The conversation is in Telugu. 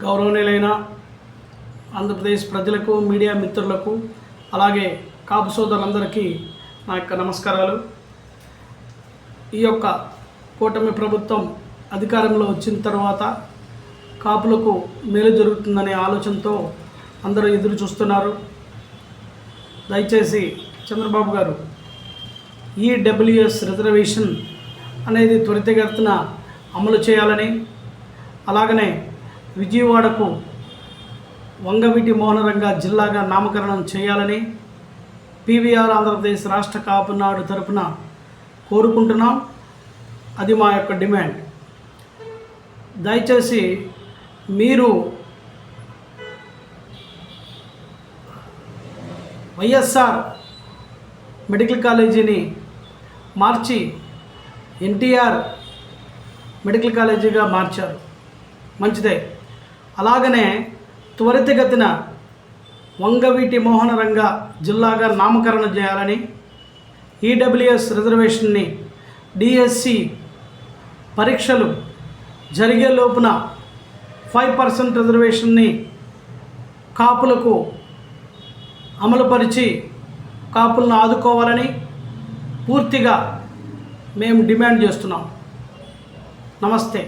గౌరవనీయులైన ఆంధ్రప్రదేశ్ ప్రజలకు, మీడియా మిత్రులకు, అలాగే కాపు సోదరులందరికీ నా యొక్క నమస్కారాలు. ఈ యొక్క కూటమి ప్రభుత్వం అధికారంలో వచ్చిన తర్వాత కాపులకు మేలు జరుగుతుందనే ఆలోచనతో అందరూ ఎదురు చూస్తున్నారు. దయచేసి చంద్రబాబు గారు ఈడబ్ల్యూఎస్ రిజర్వేషన్ అనేది త్వరితగతిన అమలు చేయాలని, అలాగనే విజయవాడకు వంగవీటి మోహనరంగ జిల్లాగా నామకరణం చేయాలని పీవీఆర్ ఆంధ్రప్రదేశ్ రాష్ట్ర కాపు నాడు తరపున కోరుకుంటున్నాం. అది మా యొక్క డిమాండ్. దయచేసి మీరు వైఎస్ఆర్ మెడికల్ కాలేజీని మార్చి ఎన్టీఆర్ మెడికల్ కాలేజీగా మార్చారు, మంచిదే. అలాగనే త్వరితగతిన వంగవీటి మోహనరంగ జిల్లాగా నామకరణం చేయాలని, ఈడబ్ల్యూఎస్ రిజర్వేషన్ని డిఎస్సి పరీక్షలు జరిగే లోపున 5% రిజర్వేషన్ని కాపులకు అమలుపరిచి కాపులను ఆదుకోవాలని పూర్తిగా మేము డిమాండ్ చేస్తున్నాం. నమస్తే.